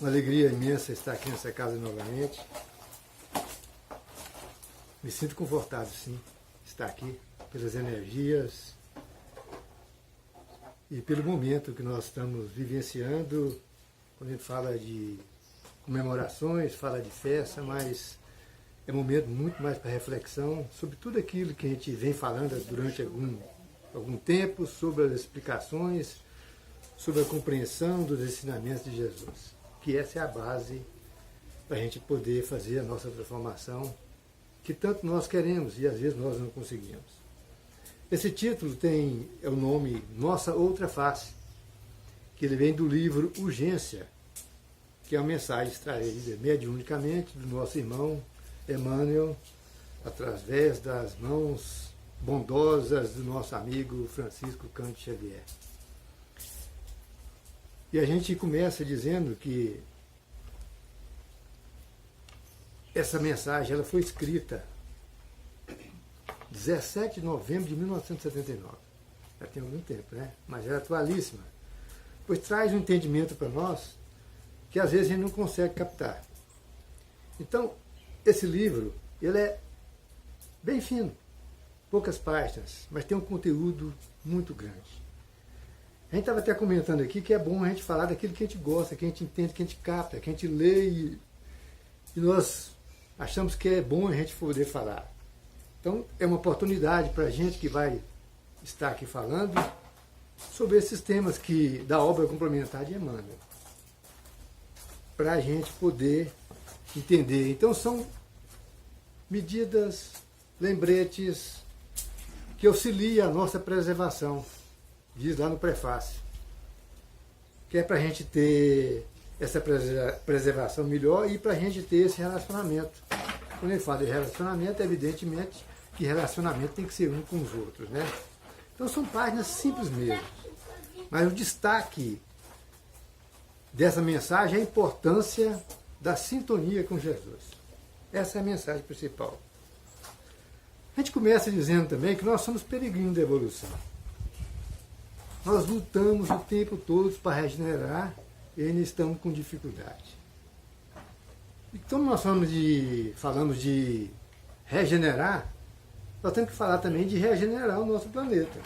Uma alegria imensa estar aqui nessa casa novamente. Me sinto confortável, sim, estar aqui, pelas energias e pelo momento que nós estamos vivenciando, quando a gente fala de comemorações, fala de festa, mas é um momento muito mais para reflexão sobre tudo aquilo que a gente vem falando durante algum tempo, sobre as explicações, sobre a compreensão dos ensinamentos de Jesus, que essa é a base para a gente poder fazer a nossa transformação, que tanto nós queremos e às vezes nós não conseguimos. Esse título é o nome Nossa Outra Face, que ele vem do livro Urgência, que é uma mensagem extraída mediunicamente do nosso irmão Emmanuel, através das mãos bondosas do nosso amigo Francisco Cândido Xavier. E a gente começa dizendo que essa mensagem ela foi escrita 17 de novembro de 1979. Já tem algum tempo, né? Mas é atualíssima. Pois traz um entendimento para nós que às vezes a gente não consegue captar. Então, esse livro, ele é bem fino, poucas páginas, mas tem um conteúdo muito grande. A gente estava até comentando aqui que é bom a gente falar daquilo que a gente gosta, que a gente entende, que a gente capta, que a gente lê e nós achamos que é bom a gente poder falar. Então, é uma oportunidade para a gente que vai estar aqui falando sobre esses temas da obra complementar de Emmanuel, para a gente poder entender. Então, são medidas, lembretes, que auxiliam a nossa preservação, diz lá no prefácio, que é para a gente ter essa preservação melhor e para a gente ter esse relacionamento. Quando ele fala de relacionamento, evidentemente que relacionamento tem que ser um com os outros, né? Então são páginas simples mesmo, mas o destaque dessa mensagem é a importância da sintonia com Jesus. Essa é a mensagem principal. A gente começa dizendo também que nós somos peregrinos da evolução. Nós lutamos o tempo todo para regenerar e ainda estamos com dificuldade. Então nós falamos de regenerar, nós temos que falar também de regenerar o nosso planeta.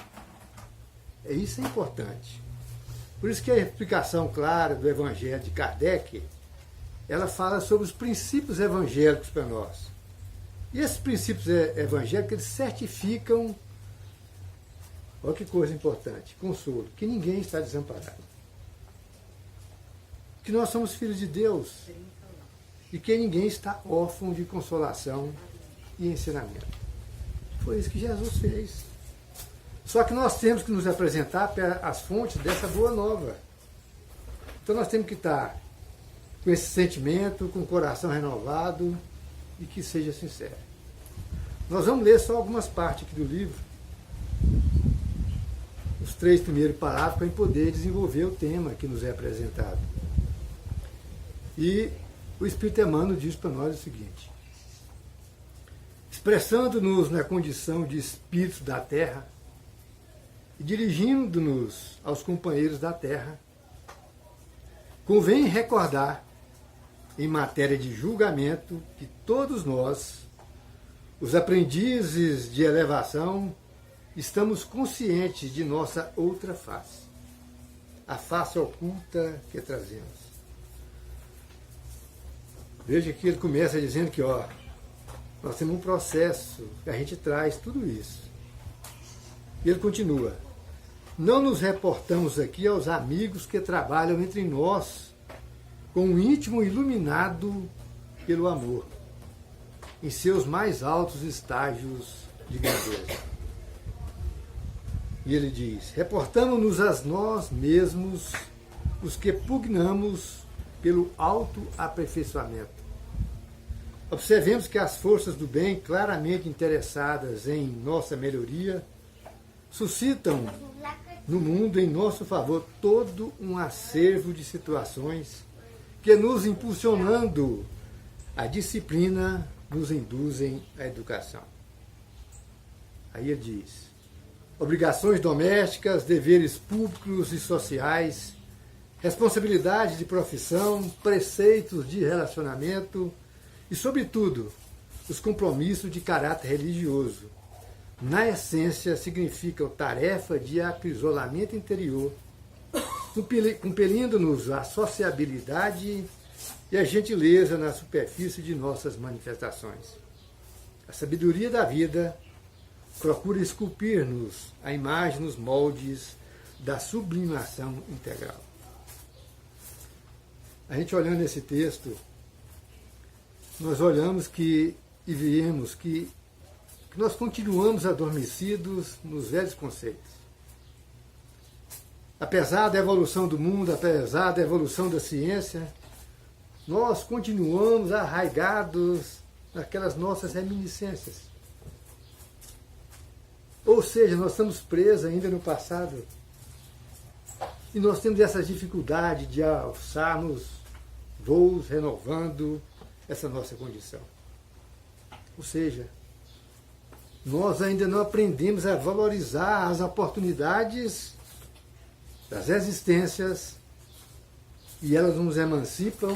Isso é importante. Por isso que a explicação clara do Evangelho de Kardec, ela fala sobre os princípios evangélicos para nós. E esses princípios evangélicos, eles certificam, olha que coisa importante, consolo, que ninguém está desamparado. Que nós somos filhos de Deus e que ninguém está órfão de consolação e ensinamento. Foi isso que Jesus fez. Só que nós temos que nos apresentar para as fontes dessa boa nova. Então nós temos que estar com esse sentimento, com o coração renovado e que seja sincero. Nós vamos ler só algumas partes aqui do livro, os 3 primeiros parágrafos, para poder desenvolver o tema que nos é apresentado. E o Espírito Emmanuel diz para nós o seguinte: expressando-nos na condição de espíritos da Terra e dirigindo-nos aos companheiros da Terra, convém recordar, em matéria de julgamento, que todos nós, os aprendizes de elevação, estamos conscientes de nossa outra face, a face oculta que trazemos. Veja que ele começa dizendo que nós temos um processo que a gente traz tudo isso. E ele continua: não nos reportamos aqui aos amigos que trabalham entre nós com um íntimo iluminado pelo amor, em seus mais altos estágios de grandeza. E ele diz: reportamos-nos a nós mesmos, os que pugnamos pelo autoaperfeiçoamento. Observemos que as forças do bem, claramente interessadas em nossa melhoria, suscitam no mundo em nosso favor todo um acervo de situações que, nos impulsionando a disciplina, nos induzem à educação. Aí ele diz: obrigações domésticas, deveres públicos e sociais responsabilidade de profissão, preceitos de relacionamento e, sobretudo, os compromissos de caráter religioso. Na essência, significam tarefa de acrisolamento interior, compelindo-nos à sociabilidade e à gentileza na superfície de nossas manifestações. A sabedoria da vida procura esculpir-nos a imagem nos moldes da sublimação integral. A gente olhando esse texto, nós olhamos e vemos que nós continuamos adormecidos nos velhos conceitos. Apesar da evolução do mundo, apesar da evolução da ciência, nós continuamos arraigados naquelas nossas reminiscências. Ou seja, nós estamos presos ainda no passado. E nós temos essa dificuldade de alçarmos voos renovando essa nossa condição. Ou seja, nós ainda não aprendemos a valorizar as oportunidades das existências e elas nos emancipam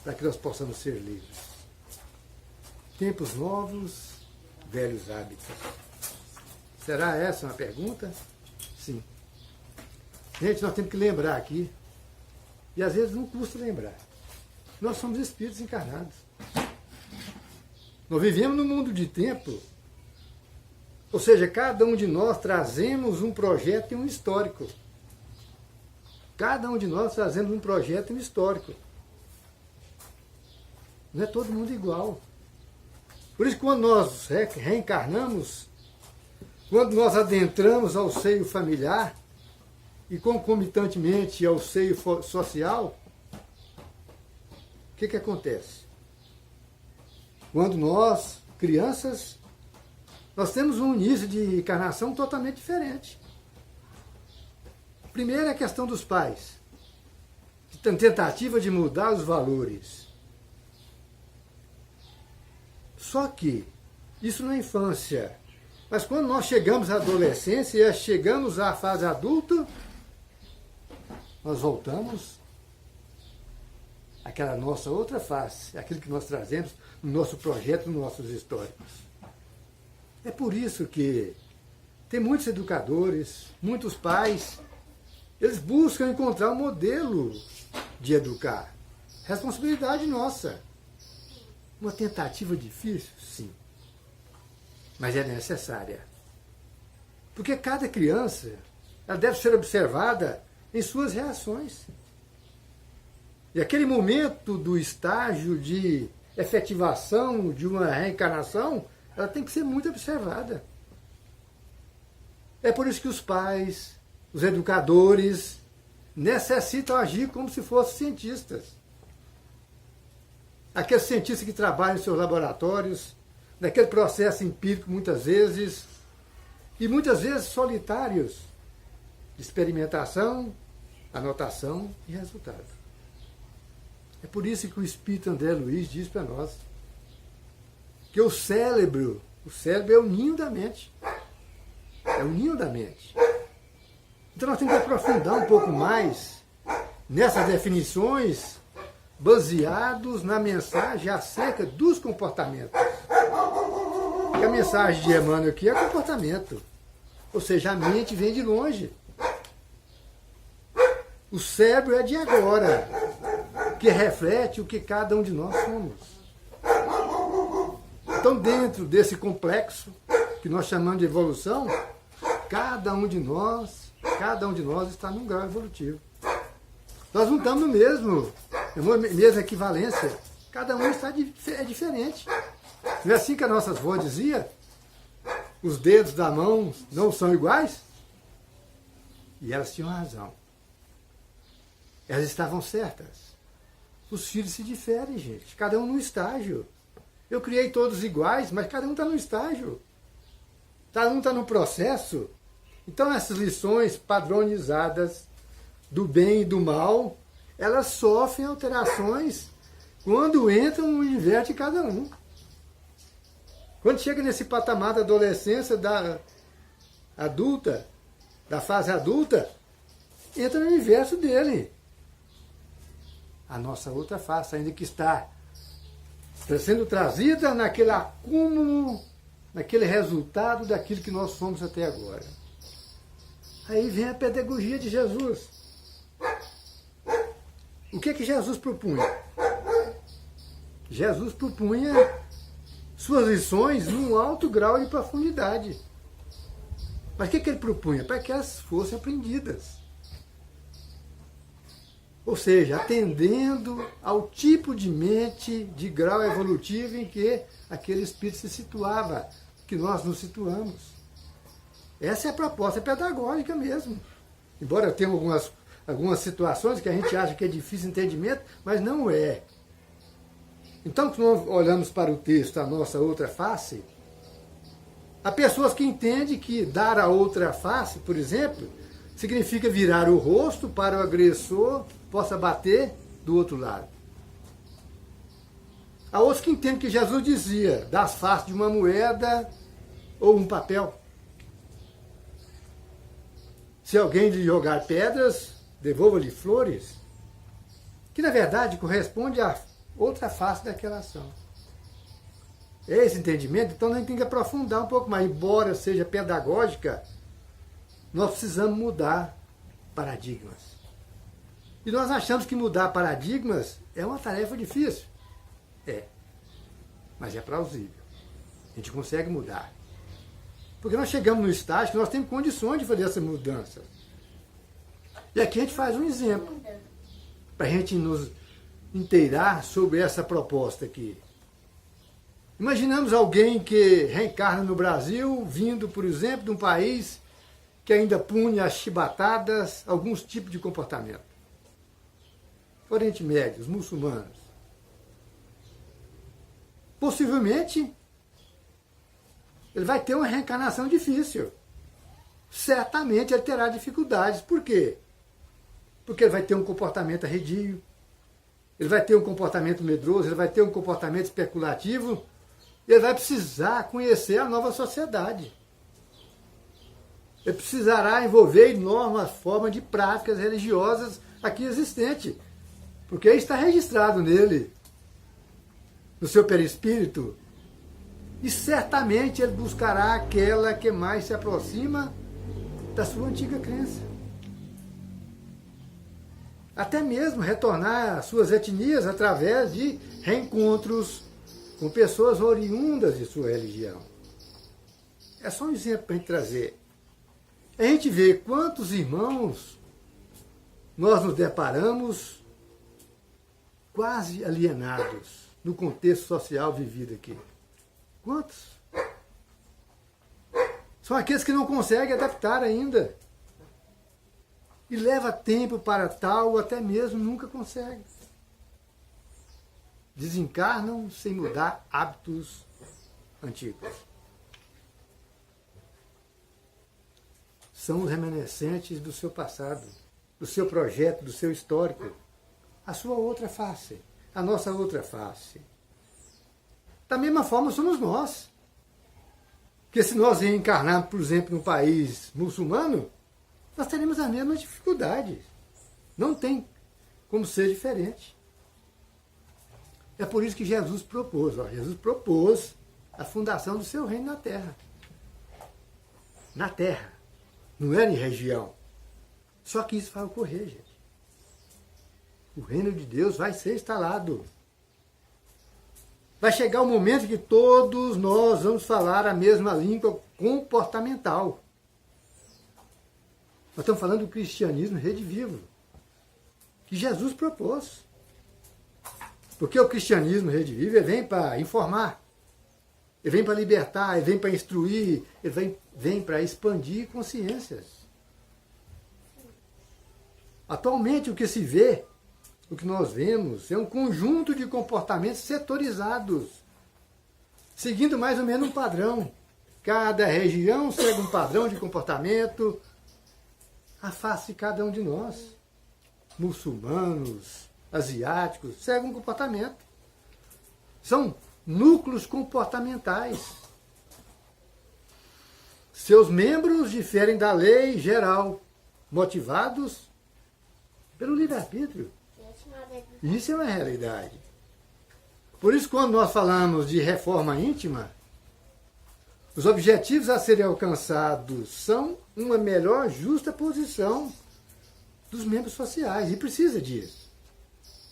para que nós possamos ser livres. Tempos novos, velhos hábitos. Será essa uma pergunta? Sim. Gente, nós temos que lembrar aqui, e às vezes não custa lembrar, nós somos espíritos encarnados. Nós vivemos num mundo de tempo, ou seja, cada um de nós trazemos um projeto e um histórico. Cada um de nós trazemos um projeto e um histórico. Não é todo mundo igual. Por isso, quando nós reencarnamos, quando nós adentramos ao seio familiar e concomitantemente ao seio social, o que acontece? Quando nós, crianças, nós temos um início de encarnação totalmente diferente. Primeiro é a questão dos pais, tentativa de mudar os valores. Só que isso na infância. Mas quando nós chegamos à adolescência e chegamos à fase adulta, nós voltamos àquela nossa outra face, aquilo que nós trazemos no nosso projeto, nos nossos históricos. É por isso que tem muitos educadores, muitos pais, eles buscam encontrar um modelo de educar. Responsabilidade nossa. Uma tentativa difícil? Sim. Mas é necessária. Porque cada criança, ela deve ser observada em suas reações. E aquele momento do estágio de efetivação de uma reencarnação, ela tem que ser muito observada. É por isso que os pais, os educadores, necessitam agir como se fossem cientistas. Aqueles cientistas que trabalham em seus laboratórios, naquele processo empírico muitas vezes, e muitas vezes solitários, de experimentação, anotação e resultado. É por isso que o Espírito André Luiz diz para nós que o cérebro é o ninho da mente. É o ninho da mente. Então nós temos que aprofundar um pouco mais nessas definições baseados na mensagem acerca dos comportamentos. Porque a mensagem de Emmanuel aqui é comportamento. Ou seja, a mente vem de longe. O cérebro é de agora, que reflete o que cada um de nós somos. Então, dentro desse complexo, que nós chamamos de evolução, cada um de nós está num grau evolutivo. Nós não estamos no mesma equivalência. Cada um é diferente. Não é assim que a nossa avó dizia? Os dedos da mão não são iguais? E elas tinham razão. Elas estavam certas. Os filhos se diferem, gente. Cada um no estágio. Eu criei todos iguais, mas cada um está no estágio. Cada um está no processo. Então essas lições padronizadas do bem e do mal, elas sofrem alterações quando entram no universo de cada um. Quando chega nesse patamar da adolescência, da fase adulta, entra no universo dele. a nossa outra face, ainda que está sendo trazida naquele acúmulo, naquele resultado daquilo que nós somos até agora. Aí vem a pedagogia de Jesus. O que Jesus propunha? Jesus propunha suas lições num alto grau de profundidade. Mas o que ele propunha? Para que elas fossem aprendidas. Ou seja, atendendo ao tipo de mente, de grau evolutivo em que aquele espírito se situava, que nós nos situamos. Essa é a proposta pedagógica mesmo. Embora tenha algumas situações que a gente acha que é difícil entendimento, mas não é. Então, quando nós olhamos para o texto, a nossa outra face, há pessoas que entendem que dar a outra face, por exemplo, significa virar o rosto para o agressor possa bater do outro lado. Há outros que entendem que Jesus dizia das faces de uma moeda ou um papel. Se alguém lhe jogar pedras, devolva-lhe flores, que na verdade corresponde à outra face daquela ação. É esse entendimento, então a gente tem que aprofundar um pouco mais. Embora seja pedagógica, nós precisamos mudar paradigmas. E nós achamos que mudar paradigmas é uma tarefa difícil. É, mas é plausível. A gente consegue mudar. Porque nós chegamos no estágio que nós temos condições de fazer essa mudança. E aqui a gente faz um exemplo, para a gente nos inteirar sobre essa proposta aqui. Imaginamos alguém que reencarna no Brasil, vindo, por exemplo, de um país que ainda pune as chibatadas, alguns tipos de comportamento. Oriente Médio, os muçulmanos. Possivelmente, ele vai ter uma reencarnação difícil. Certamente ele terá dificuldades. Por quê? Porque ele vai ter um comportamento arredio, ele vai ter um comportamento medroso, ele vai ter um comportamento especulativo, ele vai precisar conhecer a nova sociedade. Ele precisará envolver enormes formas de práticas religiosas aqui existentes, porque isso está registrado nele, no seu perispírito, e certamente ele buscará aquela que mais se aproxima da sua antiga crença. Até mesmo retornar às suas etnias através de reencontros com pessoas oriundas de sua religião. É só um exemplo para a gente trazer. A gente vê quantos irmãos nós nos deparamos quase alienados no contexto social vivido aqui. Quantos? São aqueles que não conseguem adaptar ainda. E leva tempo para tal, ou até mesmo nunca consegue. Desencarnam sem mudar hábitos antigos. São os remanescentes do seu passado, do seu projeto, do seu histórico. A sua outra face, a nossa outra face. Da mesma forma somos nós. Porque se nós reencarnarmos, por exemplo, num país muçulmano, nós teremos as mesmas dificuldades. Não tem como ser diferente. É por isso que Jesus propôs. Jesus propôs a fundação do seu reino na Terra. Na Terra. Não era em região. Só que isso vai ocorrer, gente. O reino de Deus vai ser instalado. Vai chegar o momento que todos nós vamos falar a mesma língua comportamental. Nós estamos falando do cristianismo redivivo, que Jesus propôs. Porque o cristianismo redivivo ele vem para informar, ele vem para libertar, ele vem para instruir, ele vem para expandir consciências. Atualmente o que se vê, o que nós vemos, é um conjunto de comportamentos setorizados, seguindo mais ou menos um padrão. Cada região segue um padrão de comportamento, a face de cada um de nós, muçulmanos, asiáticos, seguem um comportamento. São núcleos comportamentais. Seus membros diferem da lei geral, motivados pelo livre-arbítrio. Isso é uma realidade. Por isso, quando nós falamos de reforma íntima, os objetivos a serem alcançados são uma melhor justa posição dos membros sociais. E precisa disso.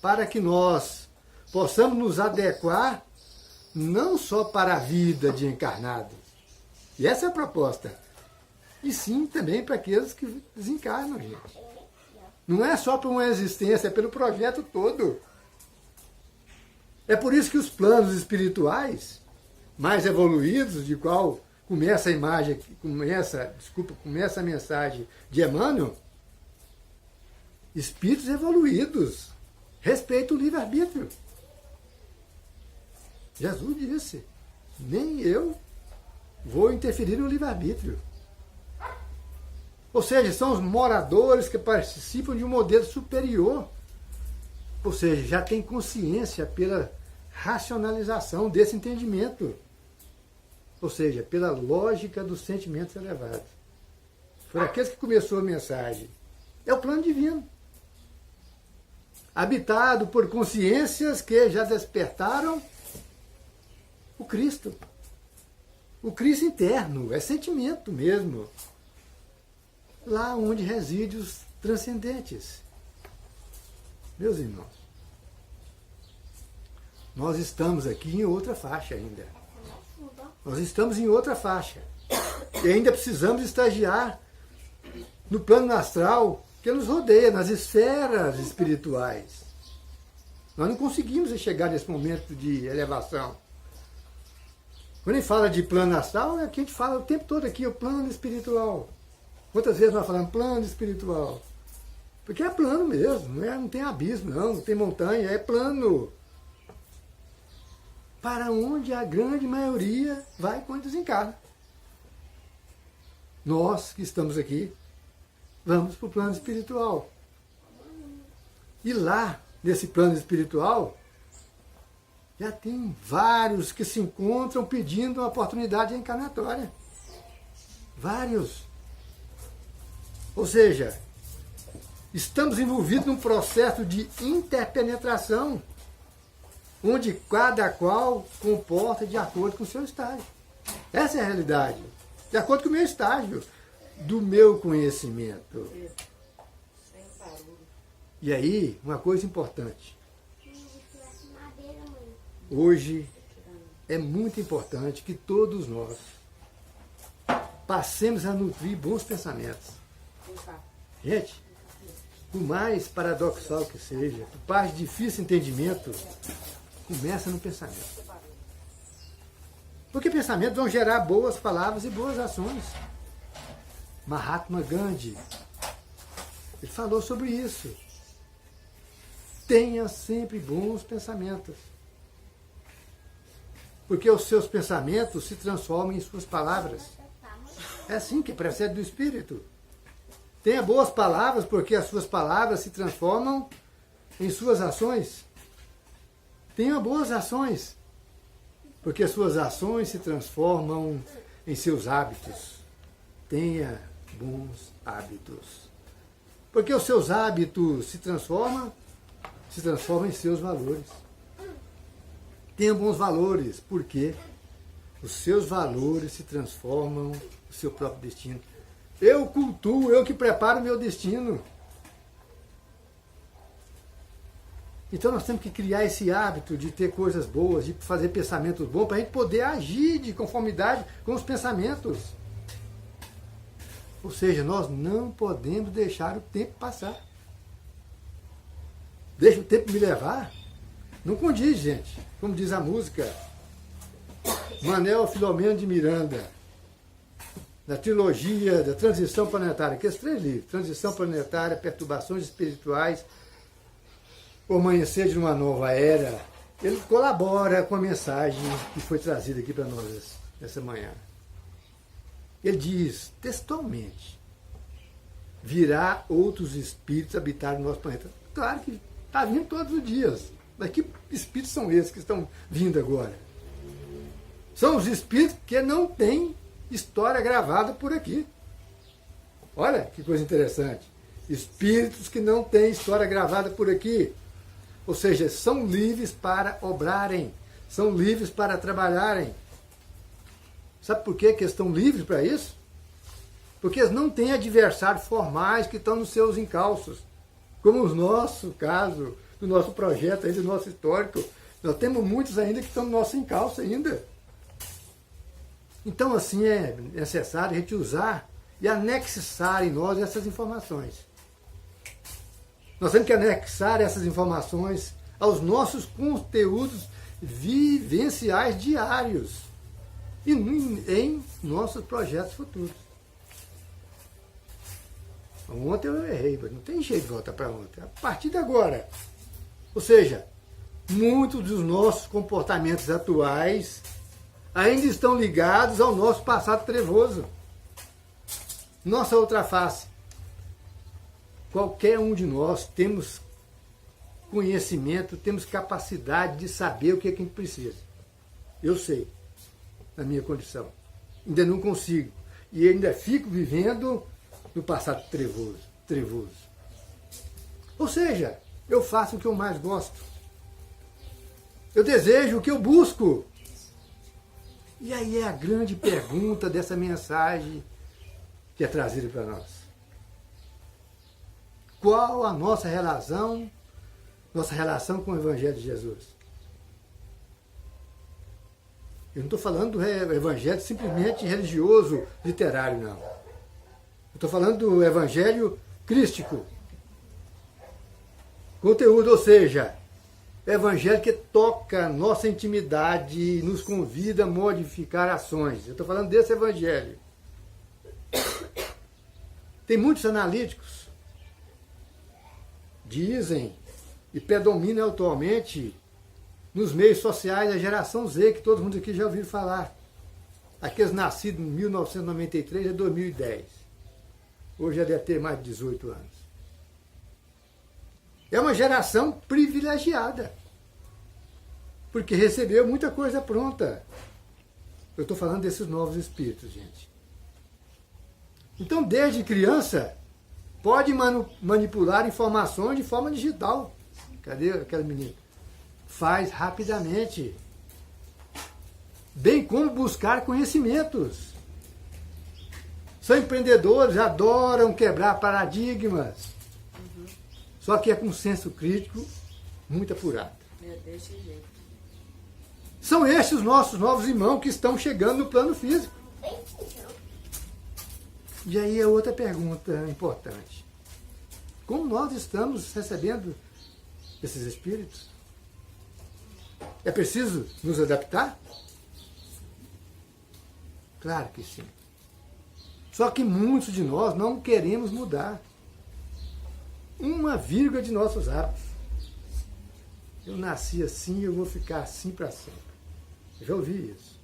Para que nós possamos nos adequar não só para a vida de encarnados. E essa é a proposta. E sim também para aqueles que desencarnam, gente. Não é só para uma existência, é pelo projeto todo. É por isso que os planos espirituais mais evoluídos, de qual começa a imagem, começa a mensagem de Emmanuel, espíritos evoluídos respeitam o livre-arbítrio. Jesus disse, nem eu vou interferir no livre-arbítrio. Ou seja, são os moradores que participam de um modelo superior. Ou seja, já tem consciência pela racionalização desse entendimento. Ou seja, pela lógica dos sentimentos elevados. Foi aqueles que começou a mensagem. É o plano divino. Habitado por consciências que já despertaram o Cristo. O Cristo interno, é sentimento mesmo. Lá onde residem os transcendentes. Meus irmãos, nós estamos aqui em outra faixa ainda. Nós estamos em outra faixa. E ainda precisamos estagiar no plano astral que nos rodeia, nas esferas espirituais. Nós não conseguimos chegar nesse momento de elevação. Quando a gente fala de plano astral, é que a gente fala o tempo todo aqui, o plano espiritual. Quantas vezes nós falamos plano espiritual? Porque é plano mesmo, não tem abismo, não tem montanha, é plano. Para onde a grande maioria vai quando desencarna. Nós que estamos aqui, vamos para o plano espiritual. E lá, nesse plano espiritual, já tem vários que se encontram pedindo uma oportunidade encarnatória. Vários. Ou seja, estamos envolvidos num processo de interpenetração, onde cada qual comporta de acordo com o seu estágio. Essa é a realidade. De acordo com o meu estágio, do meu conhecimento. E aí, uma coisa importante. Hoje é muito importante que todos nós passemos a nutrir bons pensamentos. Gente, por mais paradoxal que seja, por mais difícil entendimento, começa no pensamento. Porque pensamentos vão gerar boas palavras e boas ações. Mahatma Gandhi, ele falou sobre isso. Tenha sempre bons pensamentos. Porque os seus pensamentos se transformam em suas palavras. É assim que precede do Espírito. Tenha boas palavras, porque as suas palavras se transformam em suas ações. Tenha boas ações, porque as suas ações se transformam em seus hábitos. Tenha bons hábitos. Porque os seus hábitos se transformam em seus valores. Tenha bons valores, porque os seus valores se transformam no seu próprio destino. Eu cultuo, eu que preparo o meu destino. Então nós temos que criar esse hábito de ter coisas boas, de fazer pensamentos bons, para a gente poder agir de conformidade com os pensamentos. Ou seja, nós não podemos deixar o tempo passar. Deixa o tempo me levar. Não condiz, gente. Como diz a música, Manuel Filomeno de Miranda, da trilogia da Transição Planetária, que é 3 livros, Transição Planetária, Perturbações Espirituais, O Amanhecer de uma Nova Era. Ele colabora com a mensagem que foi trazida aqui para nós essa manhã. Ele diz, textualmente, virá outros espíritos habitar o nosso planeta. Claro que está vindo todos os dias. Mas que espíritos são esses que estão vindo agora? São os espíritos que não têm história gravada por aqui. Olha que coisa interessante. Espíritos que não têm história gravada por aqui. Ou seja, são livres para obrarem, são livres para trabalharem. Sabe por que eles estão livres para isso? Porque eles não têm adversários formais que estão nos seus encalços. Como o nosso caso, do nosso projeto, do nosso histórico. Nós temos muitos ainda que estão no nosso encalço ainda. Então, assim, é necessário a gente usar e anexar em nós essas informações. Nós temos que anexar essas informações aos nossos conteúdos vivenciais diários e em nossos projetos futuros. Ontem eu errei, mas não tem jeito de voltar para ontem. A partir de agora. Ou seja, muitos dos nossos comportamentos atuais ainda estão ligados ao nosso passado trevoso. Nossa outra face. Qualquer um de nós temos conhecimento, temos capacidade de saber o que é que a gente precisa. Eu sei, na minha condição. Ainda não consigo. E ainda fico vivendo no passado trevoso. Ou seja, eu faço o que eu mais gosto. Eu desejo o que eu busco. E aí é a grande pergunta dessa mensagem que é trazida para nós. Qual a nossa relação com o Evangelho de Jesus? Eu não estou falando do Evangelho simplesmente religioso, literário, não. Eu estou falando do Evangelho crístico. Conteúdo, ou seja, Evangelho que toca nossa intimidade e nos convida a modificar ações. Eu estou falando desse Evangelho. Tem muitos analíticos dizem e predominam atualmente nos meios sociais a geração Z, que todo mundo aqui já ouviu falar. Aqueles nascidos em 1993 a 2010. Hoje já deve ter mais de 18 anos. É uma geração privilegiada, porque recebeu muita coisa pronta. Eu estou falando desses novos espíritos, gente. Então, desde criança, pode manipular informações de forma digital. Cadê aquela menina? Faz rapidamente. Bem como buscar conhecimentos. São empreendedores, adoram quebrar paradigmas. Só que é com senso crítico muito apurado. É desse jeito. São estes os nossos novos irmãos que estão chegando no plano físico. E aí é outra pergunta importante. Como nós estamos recebendo esses espíritos? É preciso nos adaptar? Claro que sim. Só que muitos de nós não queremos mudar uma vírgula de nossos hábitos. Eu nasci assim e eu vou ficar assim para sempre. Eu já ouvi isso.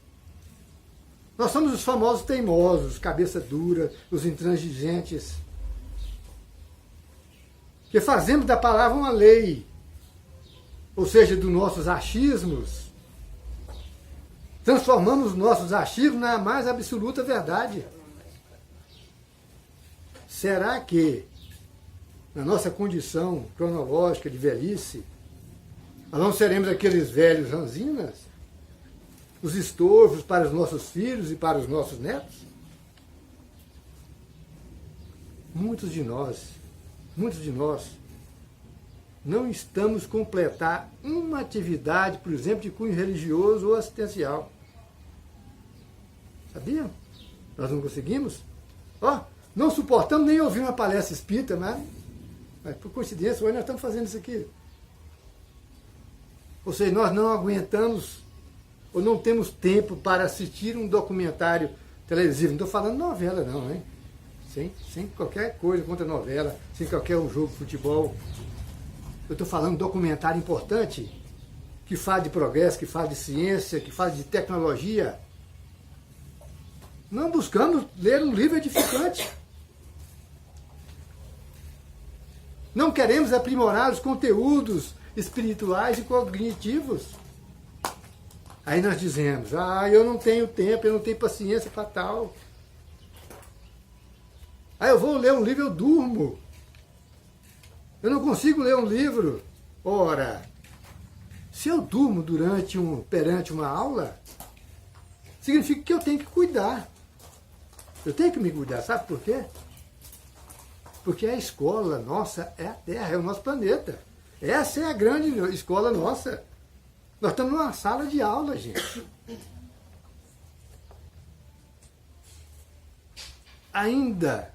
Nós somos os famosos teimosos, cabeça dura, os intransigentes, que fazemos da palavra uma lei, ou seja, dos nossos achismos, transformamos os nossos achismos na mais absoluta verdade. Será que, na nossa condição cronológica de velhice, nós não seremos aqueles velhos ranzinas? Os estorvos para os nossos filhos e para os nossos netos? Muitos de nós não estamos completar uma atividade, por exemplo, de cunho religioso ou assistencial. Sabiam? Nós não conseguimos? Não suportamos nem ouvir uma palestra espírita, mas por coincidência, hoje nós estamos fazendo isso aqui. Ou seja, nós não aguentamos ou não temos tempo para assistir um documentário televisivo. Não estou falando novela não, hein? Sem qualquer coisa contra novela, sem qualquer jogo de futebol. Eu estou falando de documentário importante, que fala de progresso, que fala de ciência, que fala de tecnologia. Não buscamos ler um livro edificante. Não queremos aprimorar os conteúdos espirituais e cognitivos. Aí nós dizemos, eu não tenho tempo, eu não tenho paciência para tal. Eu vou ler um livro, eu durmo. Eu não consigo ler um livro. Ora, se eu durmo perante uma aula, significa que eu tenho que cuidar. Eu tenho que me cuidar, sabe por quê? Porque a escola nossa é a Terra, é o nosso planeta. Essa é a grande escola nossa. Nós estamos numa sala de aula, gente. Ainda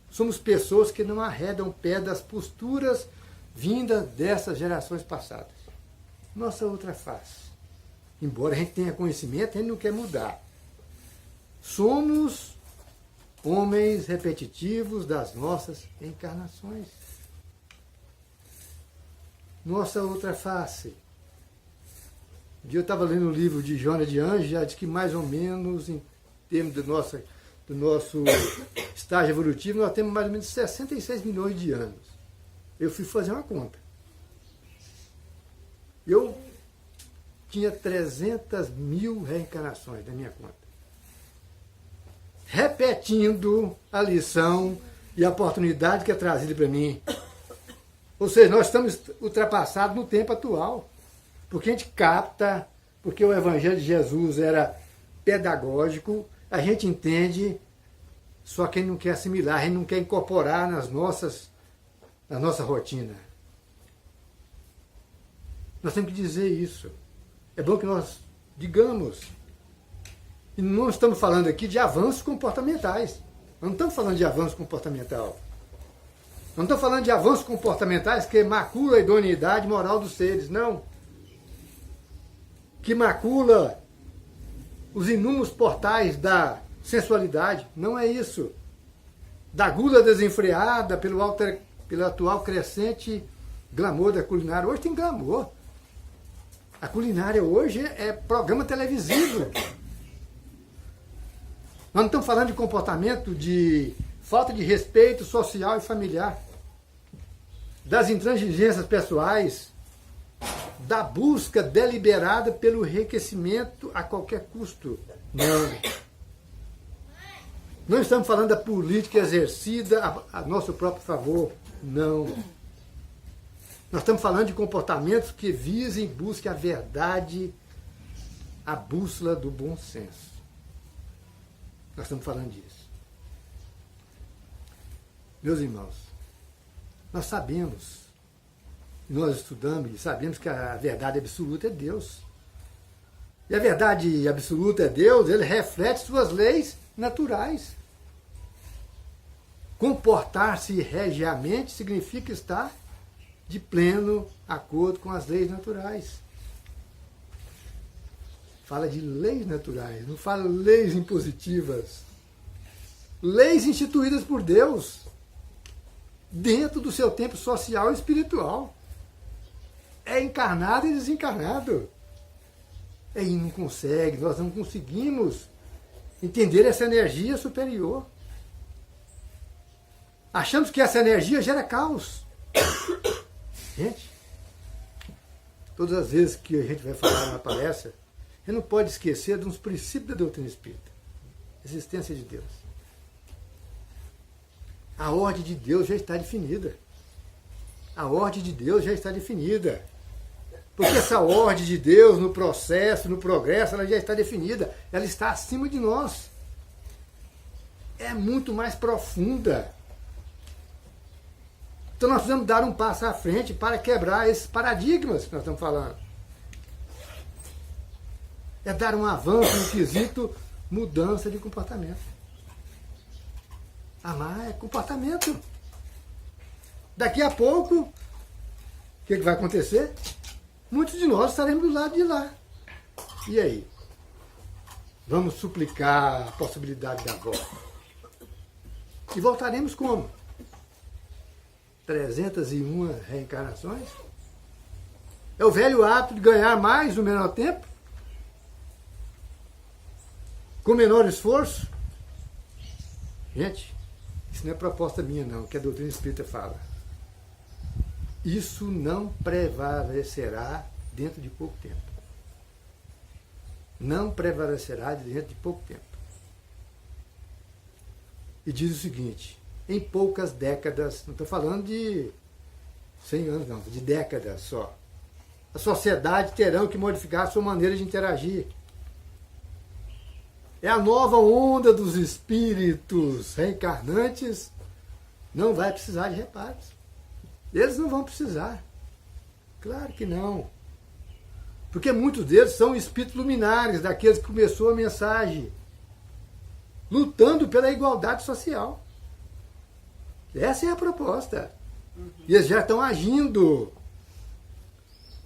somos pessoas que não arredam o pé das posturas vindas dessas gerações passadas. Nossa outra face. Embora a gente tenha conhecimento, a gente não quer mudar. Somos homens repetitivos das nossas encarnações. Nossa outra face. Um dia eu estava lendo um livro de Joana de Anjos, já diz que mais ou menos, em termos do nosso estágio evolutivo, nós temos mais ou menos 66 milhões de anos. Eu fui fazer uma conta. Eu tinha 300 mil reencarnações na minha conta. Repetindo a lição e a oportunidade que é trazida para mim. Ou seja, nós estamos ultrapassados no tempo atual. Porque a gente capta, porque o Evangelho de Jesus era pedagógico, a gente entende, só que a gente não quer assimilar, a gente não quer incorporar na nossa rotina. Nós temos que dizer isso. É bom que nós digamos. E não estamos falando aqui de avanços comportamentais. Não estamos falando de avanço comportamental. Não estamos falando de avanços comportamentais que macula a idoneidade moral dos seres, não. Que macula os inúmeros portais da sensualidade. Não é isso. Da gula desenfreada pelo atual crescente glamour da culinária. Hoje tem glamour. A culinária hoje é programa televisivo. Nós não estamos falando de comportamento de falta de respeito social e familiar, das intransigências pessoais, da busca deliberada pelo enriquecimento a qualquer custo. Não. Não estamos falando da política exercida a nosso próprio favor. Não. Nós estamos falando de comportamentos que visem e busquem a verdade, a bússola do bom senso. Nós estamos falando disso. Meus irmãos, nós sabemos, nós estudamos e sabemos que a verdade absoluta é Deus. E a verdade absoluta é Deus, ele reflete suas leis naturais. Comportar-se regiamente significa estar de pleno acordo com as leis naturais. Fala de leis naturais, não fala leis impositivas. Leis instituídas por Deus, dentro do seu tempo social e espiritual. É encarnado e desencarnado. E não consegue, nós não conseguimos entender essa energia superior. Achamos que essa energia gera caos. Gente, todas as vezes que a gente vai falar na palestra, a gente não pode esquecer de uns princípios da doutrina espírita. Existência de Deus. A ordem de Deus já está definida. A ordem de Deus já está definida. Porque essa ordem de Deus, no processo, no progresso, ela já está definida. Ela está acima de nós. É muito mais profunda. Então nós precisamos dar um passo à frente para quebrar esses paradigmas que nós estamos falando. É dar um avanço no quesito mudança de comportamento. Amar é comportamento. Daqui a pouco, o que vai acontecer? Muitos de nós estaremos do lado de lá. E aí? Vamos suplicar a possibilidade da volta. E voltaremos como? 301 reencarnações? É o velho hábito de ganhar mais no menor tempo? Com menor esforço? Gente, isso não é proposta minha não, que a doutrina espírita fala. Isso não prevalecerá dentro de pouco tempo. Não prevalecerá dentro de pouco tempo. E diz o seguinte, em poucas décadas, não estou falando de 100 anos não, de décadas só. A sociedade terá que modificar a sua maneira de interagir. É a nova onda dos espíritos reencarnantes, não vai precisar de reparos. Eles não vão precisar. Claro que não. Porque muitos deles são espíritos luminares, daqueles que começou a mensagem, lutando pela igualdade social. Essa é a proposta. E eles já estão agindo.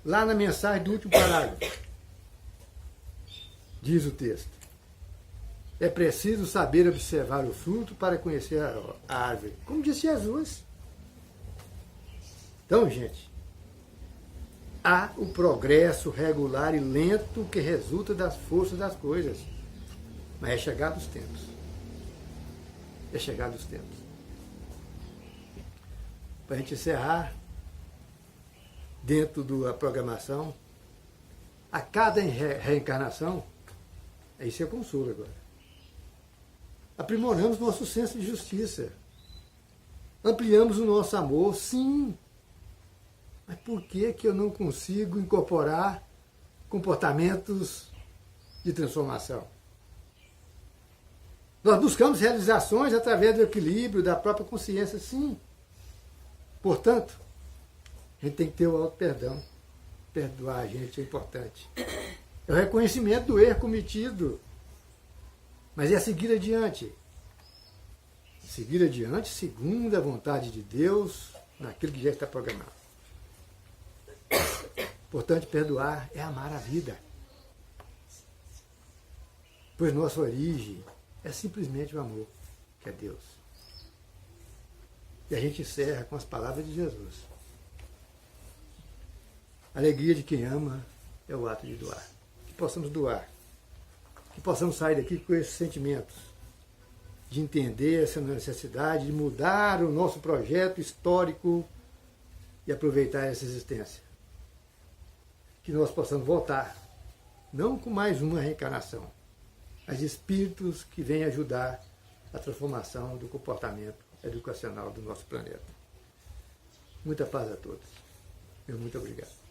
Lá na mensagem do último parágrafo, diz o texto: é preciso saber observar o fruto para conhecer a árvore. Como disse Jesus. Então, gente, há o progresso regular e lento que resulta das forças das coisas. Mas é chegado os tempos. É chegado os tempos. Para a gente encerrar, dentro da programação, a cada reencarnação, isso é consolo agora, aprimoramos nosso senso de justiça, ampliamos o nosso amor, sim, mas por que eu não consigo incorporar comportamentos de transformação? Nós buscamos realizações através do equilíbrio da própria consciência, sim. Portanto, a gente tem que ter o auto-perdão. Perdoar a gente é importante. É o reconhecimento do erro cometido. Mas é seguir adiante. Seguir adiante segundo a vontade de Deus, naquilo que já está programado. Portanto, perdoar é amar a vida. Pois nossa origem é simplesmente o amor, que é Deus. E a gente encerra com as palavras de Jesus. A alegria de quem ama é o ato de doar. Que possamos doar. Que possamos sair daqui com esses sentimentos. De entender essa necessidade de mudar o nosso projeto histórico e aproveitar essa existência. Que nós possamos voltar, não com mais uma reencarnação, mas espíritos que venham ajudar a transformação do comportamento educacional do nosso planeta. Muita paz a todos. Meu muito obrigado.